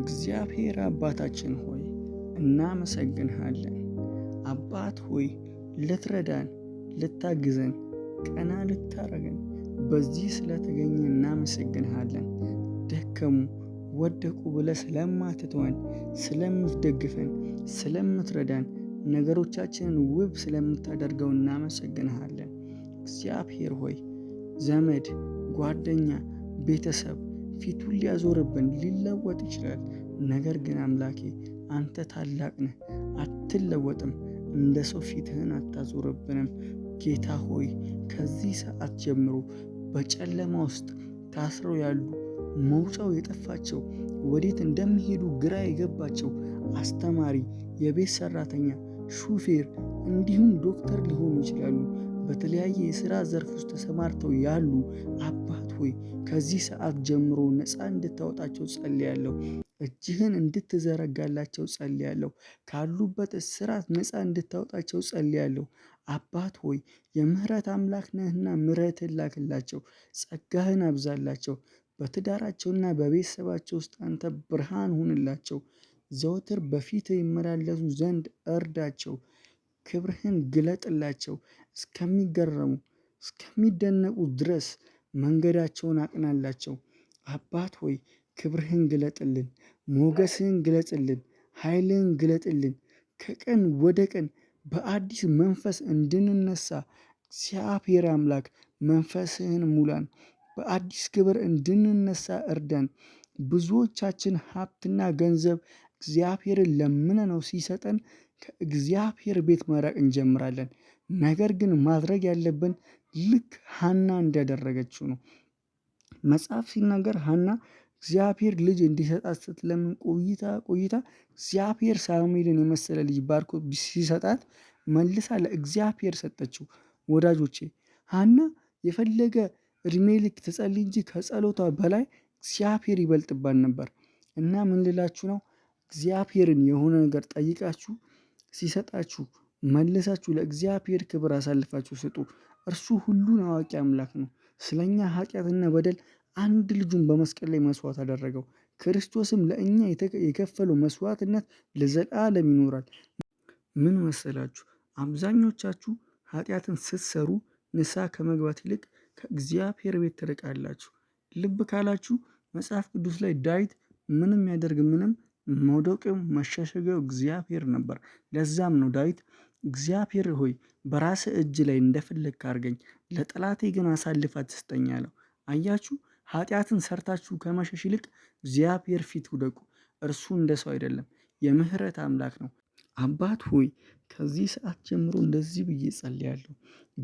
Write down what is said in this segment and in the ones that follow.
እግዚአብሔር አባታችን ሆይ እናመሰግንሃለን። አባት ሆይ ልትረዳን፣ ልታግዘን፣ ቀና ልታረገን በዚህ ስለተገኘ እናመሰግንሃለን። ደከሙ ወደቁ ብለህ ስለማትተወን፣ ስለምትደግፈን፣ ስለምትረዳን፣ ነገሮቻችንን ውብ ስለምታደርገው እናመሰግንሃለን። እግዚአብሔር ሆይ ዘመድ፣ ጓደኛ፣ ቤተሰብ ፊቱን ሊያዞርብን ሊለወጥ ይችላል። ነገር ግን አምላኬ አንተ ታላቅ ነህ፣ አትለወጥም። እንደ ሰው ፊትህን አታዞርብንም። ጌታ ሆይ ከዚህ ሰዓት ጀምሮ በጨለማ ውስጥ ታስረው ያሉ፣ መውጫው የጠፋቸው፣ ወዴት እንደሚሄዱ ግራ የገባቸው አስተማሪ፣ የቤት ሰራተኛ፣ ሹፌር እንዲሁም ዶክተር ሊሆኑ ይችላሉ። በተለያየ የሥራ ዘርፍ ውስጥ ተሰማርተው ያሉ አባት ሆይ ከዚህ ሰዓት ጀምሮ ነፃ እንድታወጣቸው ጸልያለሁ። እጅህን እንድትዘረጋላቸው ጸልያለሁ። ካሉበት እስራት ነፃ እንድታወጣቸው ጸልያለሁ። አባት ሆይ የምህረት አምላክ ነህና ምህረትን ላክላቸው፣ ጸጋህን አብዛላቸው። በትዳራቸውና በቤተሰባቸው ውስጥ አንተ ብርሃን ሁንላቸው። ዘወትር በፊትህ ይመላለሱ ዘንድ እርዳቸው። ክብርህን ግለጥላቸው። እስከሚገረሙ እስከሚደነቁ ድረስ መንገዳቸውን አቅናላቸው። አባት ሆይ ክብርህን ግለጥልን፣ ሞገስህን ግለጥልን፣ ኃይልህን ግለጥልን። ከቀን ወደ ቀን በአዲስ መንፈስ እንድንነሳ እግዚአብሔር አምላክ መንፈስህን ሙላን። በአዲስ ክብር እንድንነሳ እርዳን። ብዙዎቻችን ሀብትና ገንዘብ እግዚአብሔርን ለምነነው ሲሰጠን ከእግዚአብሔር ቤት መራቅ እንጀምራለን። ነገር ግን ማድረግ ያለብን ልክ ሐና እንዳደረገችው ነው። መጽሐፍ ሲናገር ሐና እግዚአብሔር ልጅ እንዲሰጣት ስትለምን ቆይታ እግዚአብሔር ሳሙኤልን የመሰለ ልጅ ባርኮ ሲሰጣት መልሳ ለእግዚአብሔር ሰጠችው። ወዳጆቼ ሐና የፈለገ እድሜ ልክ ትጸልይ እንጂ ከጸሎቷ በላይ እግዚአብሔር ይበልጥባት ነበር። እና ምን ልላችሁ ነው? እግዚአብሔርን የሆነ ነገር ጠይቃችሁ ሲሰጣችሁ መልሳችሁ ለእግዚአብሔር ክብር አሳልፋችሁ ስጡ። እርሱ ሁሉን አዋቂ አምላክ ነው። ስለኛ ኃጢአትና በደል አንድ ልጁን በመስቀል ላይ መስዋዕት አደረገው። ክርስቶስም ለእኛ የከፈለው መስዋዕትነት ለዘላለም ይኖራል። ምን መሰላችሁ? አብዛኞቻችሁ ኃጢአትን ስትሰሩ ንስሐ ከመግባት ይልቅ ከእግዚአብሔር ቤት ትርቃላችሁ። ልብ ካላችሁ መጽሐፍ ቅዱስ ላይ ዳዊት ምንም ያደርግ ምንም መውደቂያው መሸሸጊያው እግዚአብሔር ነበር። ለዛም ነው ዳዊት እግዚአብሔር ሆይ በራስህ እጅ ላይ እንደፈለግክ አድርገኝ፣ ለጠላቴ ግን አሳልፈህ አትስጠኝ አለው። አያችሁ፣ ኃጢአትን ሰርታችሁ ከመሸሽ ይልቅ እግዚአብሔር ፊት ውደቁ። እርሱ እንደ ሰው አይደለም፣ የምህረት አምላክ ነው። አባት ሆይ ከዚህ ሰዓት ጀምሮ እንደዚህ ብዬ ጸልያለሁ።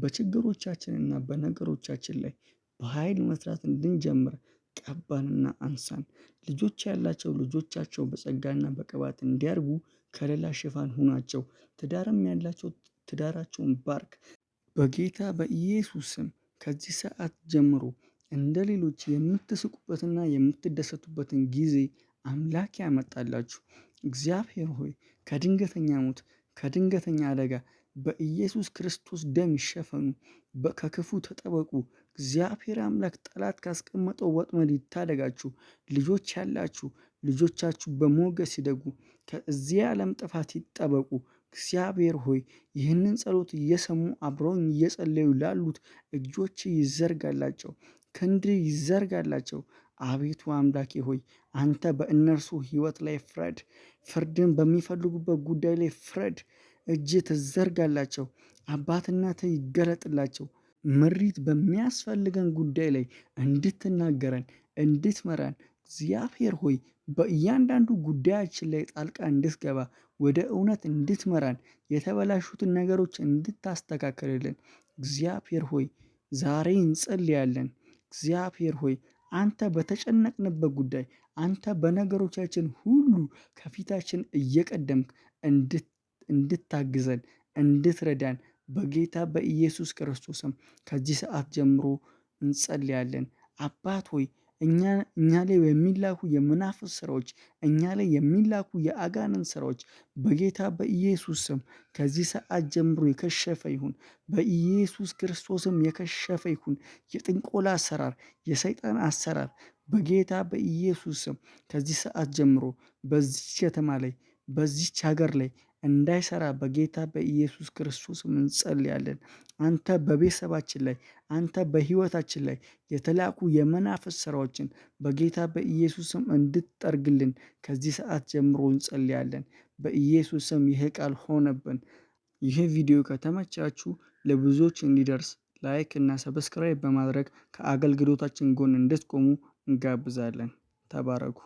በችግሮቻችንና በነገሮቻችን ላይ በኃይል መስራት እንድንጀምር ቀባንና አንሳን። ልጆች ያላቸው ልጆቻቸው በጸጋና በቅባት እንዲያርጉ ከለላ ሽፋን ሁናቸው። ትዳርም ያላቸው ትዳራቸውን ባርክ። በጌታ በኢየሱስ ስም ከዚህ ሰዓት ጀምሮ እንደ ሌሎች የምትስቁበትና የምትደሰቱበትን ጊዜ አምላክ ያመጣላችሁ። እግዚአብሔር ሆይ ከድንገተኛ ሞት፣ ከድንገተኛ አደጋ በኢየሱስ ክርስቶስ ደም ይሸፈኑ። ከክፉ ተጠበቁ። እግዚአብሔር አምላክ ጠላት ካስቀመጠው ወጥመድ ይታደጋችሁ። ልጆች ያላችሁ ልጆቻችሁ በሞገስ ይደጉ። ከዚህ ዓለም ጥፋት ይጠበቁ። እግዚአብሔር ሆይ ይህንን ጸሎት እየሰሙ አብረውኝ እየጸለዩ ላሉት እጆች ይዘርጋላቸው፣ ክንድ ይዘርጋላቸው። አቤቱ አምላኬ ሆይ አንተ በእነርሱ ሕይወት ላይ ፍረድ። ፍርድን በሚፈልጉበት ጉዳይ ላይ ፍረድ። እጅ ትዘርጋላቸው። አባትነትህ ይገለጥላቸው። ምሪት በሚያስፈልገን ጉዳይ ላይ እንድትናገረን፣ እንድትመራን እግዚአብሔር ሆይ በእያንዳንዱ ጉዳያችን ላይ ጣልቃ እንድትገባ፣ ወደ እውነት እንድትመራን፣ የተበላሹትን ነገሮች እንድታስተካክልልን እግዚአብሔር ሆይ ዛሬ እንጸልያለን። እግዚአብሔር ሆይ አንተ በተጨነቅንበት ጉዳይ አንተ በነገሮቻችን ሁሉ ከፊታችን እየቀደምክ እንድታግዘን፣ እንድትረዳን በጌታ በኢየሱስ ክርስቶስም ከዚህ ሰዓት ጀምሮ እንጸልያለን። አባት ሆይ እኛ ላይ የሚላኩ የመናፍስት ስራዎች፣ እኛ ላይ የሚላኩ የአጋንንት ስራዎች በጌታ በኢየሱስ ስም ከዚህ ሰዓት ጀምሮ የከሸፈ ይሁን። በኢየሱስ ክርስቶስም የከሸፈ ይሁን። የጥንቆላ አሰራር፣ የሰይጣን አሰራር በጌታ በኢየሱስ ስም ከዚህ ሰዓት ጀምሮ በዚች ከተማ ላይ በዚች ሀገር ላይ እንዳይሰራ በጌታ በኢየሱስ ክርስቶስም እንጸልያለን። አንተ በቤተሰባችን ላይ አንተ በህይወታችን ላይ የተላኩ የመናፍስት ስራዎችን በጌታ በኢየሱስም እንድትጠርግልን ከዚህ ሰዓት ጀምሮ እንጸልያለን። በኢየሱስም ይሄ ቃል ሆነብን። ይሄ ቪዲዮ ከተመቻችሁ ለብዙዎች እንዲደርስ ላይክ እና ሰብስክራይብ በማድረግ ከአገልግሎታችን ጎን እንድትቆሙ እንጋብዛለን። ተባረኩ።